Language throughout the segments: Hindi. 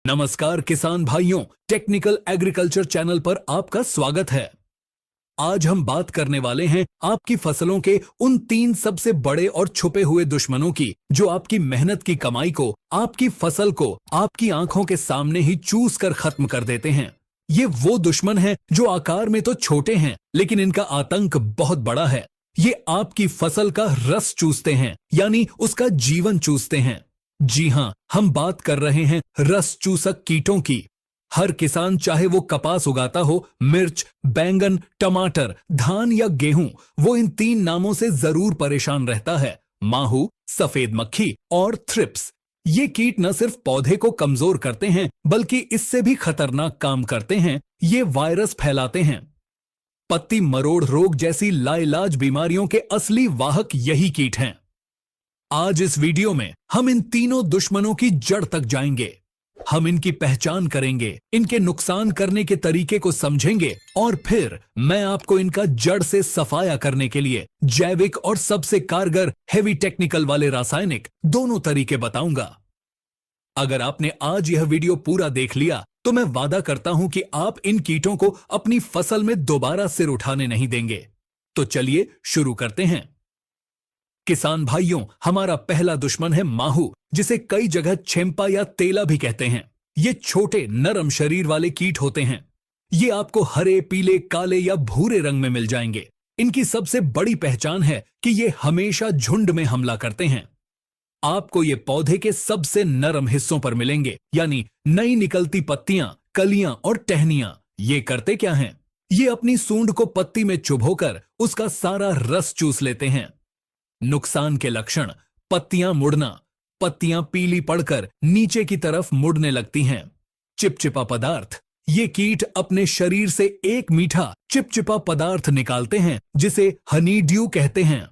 नमस्कार किसान भाइयों, टेक्निकल एग्रीकल्चर चैनल पर आपका स्वागत है। आज हम बात करने वाले हैं आपकी फसलों के उन 3 सबसे बड़े और छुपे हुए दुश्मनों की, जो आपकी मेहनत की कमाई को, आपकी फसल को आपकी आंखों के सामने ही चूस कर खत्म कर देते हैं। ये वो दुश्मन हैं जो आकार में तो छोटे हैं, लेकिन इनका आतंक बहुत बड़ा है। ये आपकी फसल का रस चूसते हैं, यानी उसका जीवन चूसते हैं। जी हां, हम बात कर रहे हैं रस चूसक कीटों की। हर किसान, चाहे वो कपास उगाता हो, मिर्च, बैंगन, टमाटर, धान या गेहूं, वो इन 3 नामों से जरूर परेशान रहता है: माहू, सफेद मक्खी और थ्रिप्स। ये कीट न सिर्फ पौधे को कमजोर करते हैं, बल्कि इससे भी खतरनाक काम करते हैं। ये वायरस फैलाते हैं। पत्ती मरोड़ रोग जैसी लाइलाज बीमारियों के असली वाहक यही कीट हैं। आज इस वीडियो में हम इन तीनों दुश्मनों की जड़ तक जाएंगे। हम इनकी पहचान करेंगे, इनके नुकसान करने के तरीके को समझेंगे और फिर मैं आपको इनका जड़ से सफाया करने के लिए जैविक और सबसे कारगर हेवी टेक्निकल वाले रासायनिक दोनों तरीके बताऊंगा। अगर आपने आज यह वीडियो पूरा देख लिया तो मैं वादा करता हूं कि आप इन कीटों को अपनी फसल में दोबारा सिर उठाने नहीं देंगे। तो चलिए शुरू करते हैं। किसान भाइयों, हमारा पहला दुश्मन है माहू, जिसे कई जगह छेम्पा या तेला भी कहते हैं। ये छोटे नरम शरीर वाले कीट होते हैं। ये आपको हरे, पीले, काले या भूरे रंग में मिल जाएंगे। इनकी सबसे बड़ी पहचान है कि ये हमेशा झुंड में हमला करते हैं। आपको ये पौधे के सबसे नरम हिस्सों पर मिलेंगे, यानी नई निकलती पत्तियां, कलियां और टहनियां। ये करते क्या हैं? ये अपनी सूंड को पत्ती में चुभोकर उसका सारा रस चूस लेते हैं। नुकसान के लक्षण: पत्तियां मुड़ना, पत्तियां पीली पड़कर नीचे की तरफ मुड़ने लगती हैं। चिपचिपा पदार्थ: ये कीट अपने शरीर से एक मीठा चिपचिपा पदार्थ निकालते हैं, जिसे हनी ड्यू कहते हैं।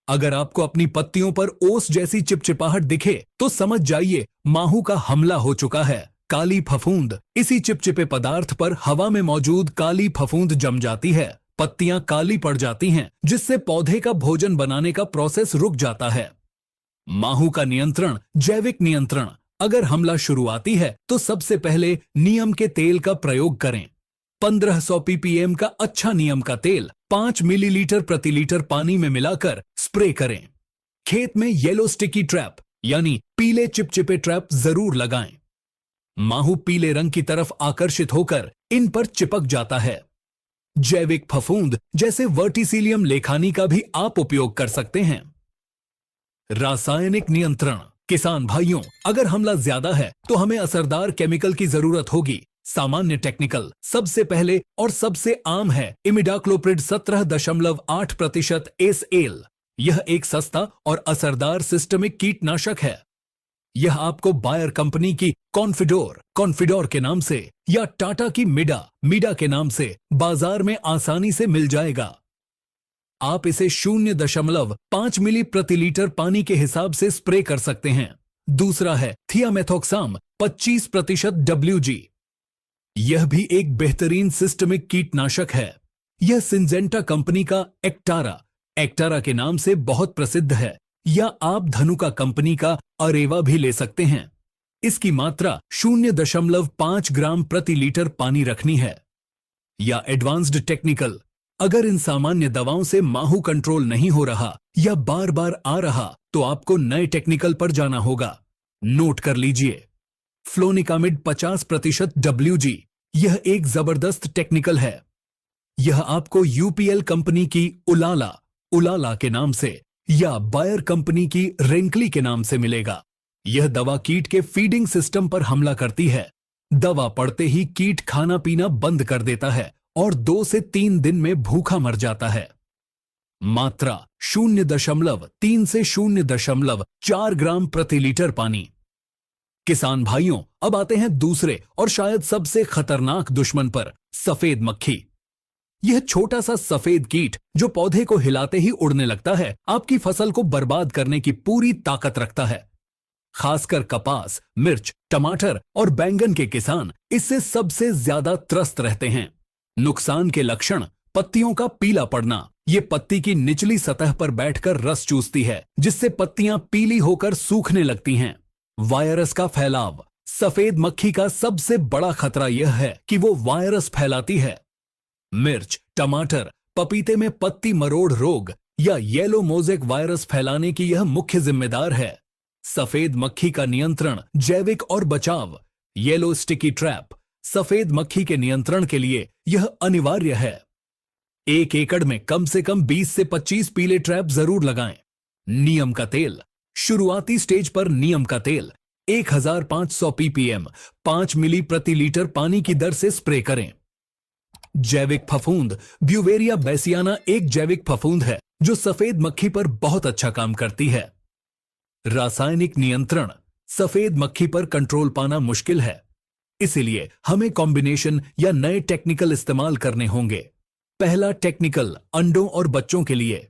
अगर आपको अपनी पत्तियों पर ओस जैसी चिपचिपाहट दिखे तो समझ जाइए माहू का हमला हो चुका है। काली फफूंद: इसी चिपचिपे पदार्थ पर हवा में मौजूद काली फफूंद जम जाती है। पत्तियां काली पड़ जाती हैं, जिससे पौधे का भोजन बनाने का प्रोसेस रुक जाता है। माहू का नियंत्रण: जैविक नियंत्रण। अगर हमला शुरुआती है तो सबसे पहले नीम के तेल का प्रयोग करें। 1500 ppm का अच्छा नीम का तेल 5 मिलीलीटर प्रति लीटर पानी में मिलाकर स्प्रे करें। खेत में येलो स्टिकी ट्रैप यानी पीले चिपचिपे ट्रैप जरूर लगाएं। माहू पीले रंग की तरफ आकर्षित होकर इन पर चिपक जाता है। जैविक फफूंद जैसे वर्टिसिलियम लेखानी का भी आप उपयोग कर सकते हैं। रासायनिक नियंत्रण: किसान भाइयों, अगर हमला ज्यादा है तो हमें असरदार केमिकल की जरूरत होगी। सामान्य टेक्निकल सबसे पहले और सबसे आम है इमिडाक्लोप्रिड 17.8% एसएल। यह एक सस्ता और असरदार सिस्टमिक कीटनाशक है। यह आपको बायर कंपनी की कॉन्फिडोर के नाम से या टाटा की मिडा के नाम से बाजार में आसानी से मिल जाएगा। आप इसे 0.5 मिली प्रति लीटर पानी के हिसाब से स्प्रे कर सकते हैं। दूसरा है थियामेथोक्साम 25% WG। यह भी एक बेहतरीन सिस्टमिक कीटनाशक है। यह सिंजेंटा कंपनी का एक्टारा के नाम से बहुत प्रसिद्ध है, या आप धनुका कंपनी का अरेवा भी ले सकते हैं। इसकी मात्रा 0.5 ग्राम प्रति लीटर पानी रखनी है। या एडवांस्ड टेक्निकल: अगर इन सामान्य दवाओं से माहू कंट्रोल नहीं हो रहा या बार बार आ रहा तो आपको नए टेक्निकल पर जाना होगा। नोट कर लीजिए, फ्लोनिकामिड 50% WG। यह एक जबरदस्त टेक्निकल है। यह आपको यूपीएल कंपनी की उलाला के नाम से या बायर कंपनी की रेंकली के नाम से मिलेगा। यह दवा कीट के फीडिंग सिस्टम पर हमला करती है। दवा पड़ते ही कीट खाना पीना बंद कर देता है और 2 से 3 दिन में भूखा मर जाता है। मात्रा 0.3 से 0.4 ग्राम प्रति लीटर पानी। किसान भाइयों, अब आते हैं दूसरे और शायद सबसे खतरनाक दुश्मन पर, सफेद मक्खी। यह छोटा सा सफेद कीट जो पौधे को हिलाते ही उड़ने लगता है, आपकी फसल को बर्बाद करने की पूरी ताकत रखता है। खासकर कपास, मिर्च, टमाटर और बैंगन के किसान इससे सबसे ज्यादा त्रस्त रहते हैं। नुकसान के लक्षण: पत्तियों का पीला पड़ना। ये पत्ती की निचली सतह पर बैठकर रस चूसती है, जिससे पत्तियां पीली होकर सूखने लगती हैं। वायरस का फैलाव: सफेद मक्खी का सबसे बड़ा खतरा यह है कि वो वायरस फैलाती है। मिर्च, टमाटर, पपीते में पत्ती मरोड़ रोग या येलो मोज़ेक वायरस फैलाने की यह मुख्य जिम्मेदार है। सफेद मक्खी का नियंत्रण, जैविक और बचाव। येलो स्टिकी ट्रैप, सफेद मक्खी के नियंत्रण के लिए यह अनिवार्य है। 1 एकड़ में कम से कम 20 से 25 पीले ट्रैप जरूर लगाएं। नीम का तेल, शुरुआती स्टेज पर नीम का तेल 1500 ppm 5 मिली प्रति लीटर पानी की दर से स्प्रे करें। जैविक फफूंद, ब्यूवेरिया बैसियाना एक जैविक फफूंद है जो सफेद मक्खी पर बहुत अच्छा काम करती है। रासायनिक नियंत्रण, सफेद मक्खी पर कंट्रोल पाना मुश्किल है, इसलिए हमें कॉम्बिनेशन या नए टेक्निकल इस्तेमाल करने होंगे। पहला टेक्निकल अंडों और बच्चों के लिए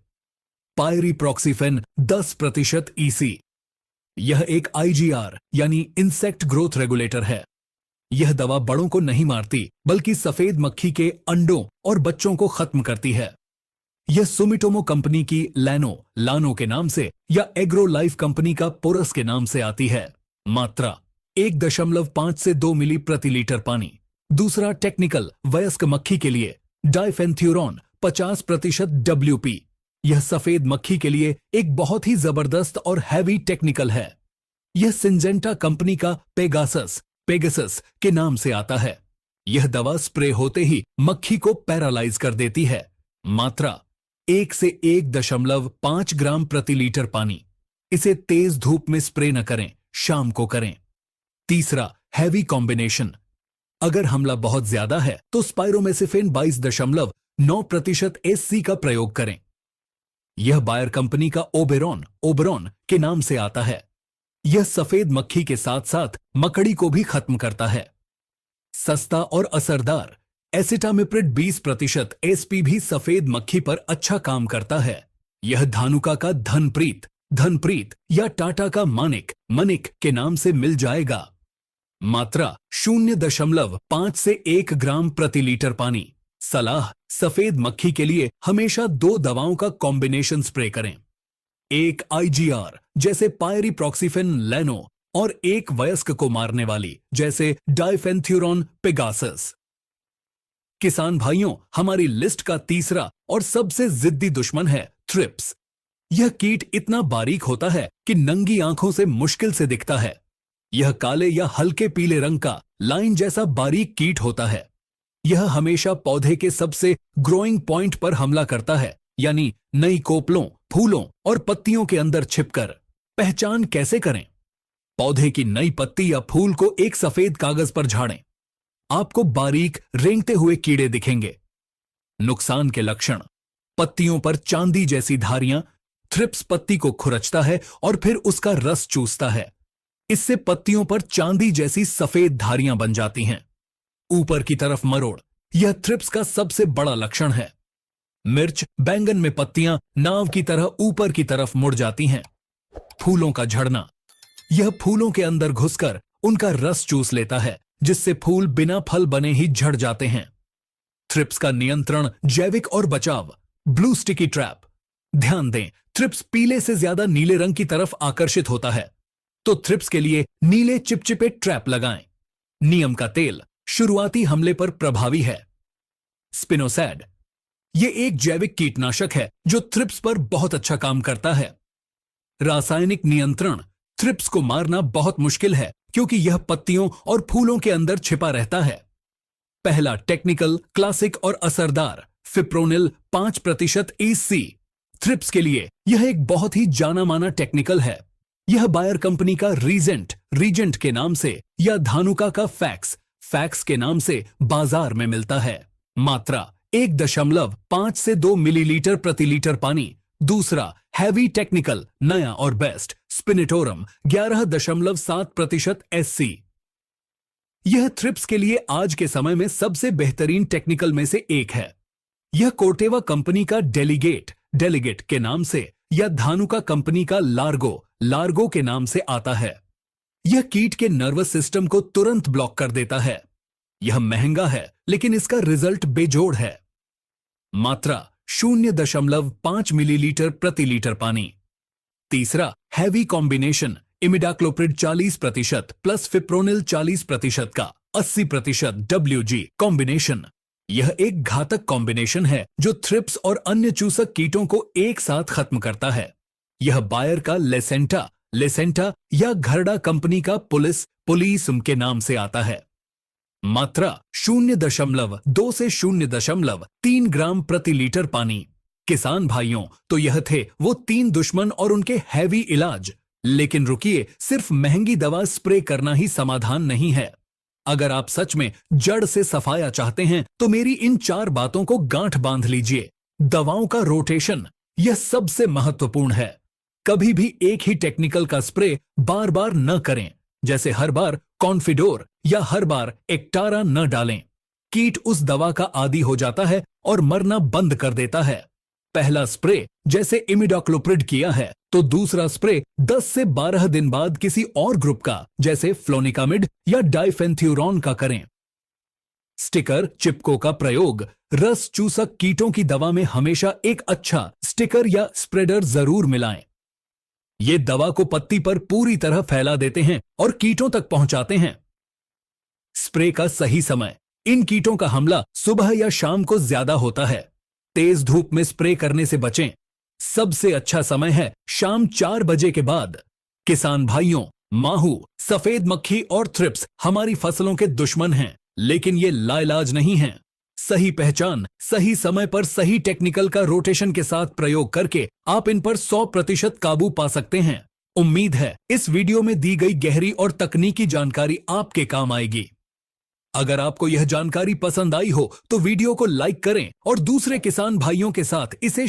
पायरीप्रॉक्सीफेन 10% EC। यह एक IGR यानी इंसेक्ट ग्रोथ रेगुलेटर है। यह दवा बड़ों को नहीं मारती बल्कि सफेद मक्खी के अंडों और बच्चों को खत्म करती है। यह सुमिटोमो कंपनी की लानो के नाम से या एग्रो लाइफ कंपनी का पोरस के नाम से आती है। मात्रा 1.5 से 2 मिली प्रति लीटर पानी। दूसरा टेक्निकल वयस्क मक्खी के लिए डाइफेंथ्यूरॉन 50% WP। यह सफेद मक्खी के लिए एक बहुत ही जबरदस्त और हैवी टेक्निकल है। यह सिंजेंटा कंपनी का पेगासस के नाम से आता है। यह दवा स्प्रे होते ही मक्खी को पैरालाइज कर देती है। मात्रा 1 से 1.5 ग्राम प्रति लीटर पानी। इसे तेज धूप में स्प्रे न करें, शाम को करें। तीसरा हैवी कॉम्बिनेशन, अगर हमला बहुत ज्यादा है तो स्पाइरोमेसिफेन 22.9% SC का प्रयोग करें। यह बायर कंपनी का ओबेरॉन के नाम से आता है। यह सफेद मक्खी के साथ साथ मकड़ी को भी खत्म करता है। सस्ता और असरदार एसिटामिप्रिड 20% SP भी सफेद मक्खी पर अच्छा काम करता है। यह धानुका का धनप्रीत या टाटा का मनिक के नाम से मिल जाएगा। मात्रा 0.5 से 1 ग्राम प्रति लीटर पानी। सलाह, सफेद मक्खी के लिए हमेशा 2 दवाओं का कॉम्बिनेशन स्प्रे करें। एक IGR जैसे पायरीप्रॉक्सीफेन लैनो और एक वयस्क को मारने वाली जैसे डाइफेंथ्यूरॉन पेगासस। किसान भाइयों, हमारी लिस्ट का तीसरा और सबसे जिद्दी दुश्मन है थ्रिप्स। यह कीट इतना बारीक होता है कि नंगी आंखों से मुश्किल से दिखता है। यह काले या हल्के पीले रंग का लाइन जैसा बारीक कीट होता है। यह हमेशा पौधे के सबसे ग्रोइंग पॉइंट पर हमला करता है, यानी नई कोपलों, फूलों और पत्तियों के अंदर छिपकर। पहचान कैसे करें? पौधे की नई पत्ती या फूल को एक सफेद कागज पर झाड़ें। आपको बारीक रेंगते हुए कीड़े दिखेंगे। नुकसान के लक्षण, पत्तियों पर चांदी जैसी धारियां। थ्रिप्स पत्ती को खुरचता है और फिर उसका रस चूसता है। इससे पत्तियों पर चांदी जैसी सफेद धारियां बन जाती हैं। ऊपर की तरफ मरोड़, यह थ्रिप्स का सबसे बड़ा लक्षण है। मिर्च, बैंगन में पत्तियां नाव की तरह ऊपर की तरफ मुड़ जाती हैं। फूलों का झड़ना, यह फूलों के अंदर घुसकर उनका रस चूस लेता है, जिससे फूल बिना फल बने ही झड़ जाते हैं। थ्रिप्स का नियंत्रण, जैविक और बचाव। Blue sticky trap. ध्यान दें, थ्रिप्स पीले से ज्यादा नीले रंग की तरफ आकर्षित होता है, तो थ्रिप्स के लिए नीले चिपचिपे ट्रैप लगाएं। नीम का तेल शुरुआती हमले पर प्रभावी है। स्पिनोसैड, यह एक जैविक कीटनाशक है जो थ्रिप्स पर बहुत अच्छा काम करता है। रासायनिक नियंत्रण, थ्रिप्स को मारना बहुत मुश्किल है क्योंकि यह पत्तियों और फूलों के अंदर छिपा रहता है। पहला टेक्निकल, क्लासिक और असरदार फिप्रोनिल 5% EC। थ्रिप्स के लिए यह एक बहुत ही जाना माना टेक्निकल है। यह बायर कंपनी का रीजेंट के नाम से या धानुका का फैक्स के नाम से बाजार में मिलता है। मात्रा 1.5 से 2 मिलीलीटर प्रति लीटर पानी। दूसरा हैवी टेक्निकल, नया और बेस्ट स्पिनिटोरम 11.7% SC। यह थ्रिप्स के लिए आज के समय में सबसे बेहतरीन टेक्निकल में से एक है। यह कोर्टेवा कंपनी का डेलीगेट के नाम से या धानुका कंपनी का लार्गो के नाम से आता है। यह कीट के नर्वस सिस्टम को तुरंत ब्लॉक कर देता है। यह महंगा है लेकिन इसका रिजल्ट बेजोड़ है। मात्रा 0.5 मिलीलीटर प्रति लीटर पानी। तीसरा heavy combination, imidacloprid 40% plus fipronil 40% का 80% WG कॉम्बिनेशन। यह एक घातक कॉम्बिनेशन है जो थ्रिप्स और अन्य चूसक कीटों को एक साथ खत्म करता है। यह बायर का लेसेंटा या घरडा कंपनी का पुलिस के नाम से आता है। मात्रा 0.2 से 0.3 ग्राम प्रति लीटर पानी। किसान भाइयों, तो यह थे वो 3 दुश्मन और उनके हैवी इलाज। लेकिन रुकिए, सिर्फ महंगी दवा स्प्रे करना ही समाधान नहीं है। अगर आप सच में जड़ से सफाया चाहते हैं तो मेरी इन 4 बातों को गांठ बांध लीजिए। दवाओं का रोटेशन, यह सबसे महत्वपूर्ण है। कभी भी एक ही टेक्निकल का स्प्रे बार बार न करें, जैसे हर बार कॉन्फिडोर या हर बार एक्टारा न डालें। कीट उस दवा का आदी हो जाता है और मरना बंद कर देता है। पहला स्प्रे जैसे इमिडाक्लोप्रिड किया है तो दूसरा स्प्रे 10 से 12 दिन बाद किसी और ग्रुप का जैसे फ्लोनिकामिड या डाइफेंथ्यूरॉन का करें। स्टिकर चिपको का प्रयोग, रस चूसक कीटों की दवा में हमेशा एक अच्छा स्टिकर या स्प्रेडर जरूर मिलाएं। ये दवा को पत्ती पर पूरी तरह फैला देते हैं और कीटों तक पहुंचाते हैं। स्प्रे का सही समय, इन कीटों का हमला सुबह या शाम को ज्यादा होता है। तेज धूप में स्प्रे करने से बचें। सबसे अच्छा समय है शाम 4 बजे के बाद। किसान भाइयों, माहू, सफेद मक्खी और थ्रिप्स हमारी फसलों के दुश्मन हैं, लेकिन ये लाइलाज नहीं हैं। सही पहचान, सही समय पर सही टेक्निकल का रोटेशन के साथ प्रयोग करके आप इन पर 100% काबू पा सकते हैं। उम्मीद है इस वीडियो में दी गई गहरी और तकनीकी जानकारी आपके काम आएगी। अगर आपको यह जानकारी पसंद आई हो तो वीडियो को लाइक करें और दूसरे किसान भाइयों के साथ इसे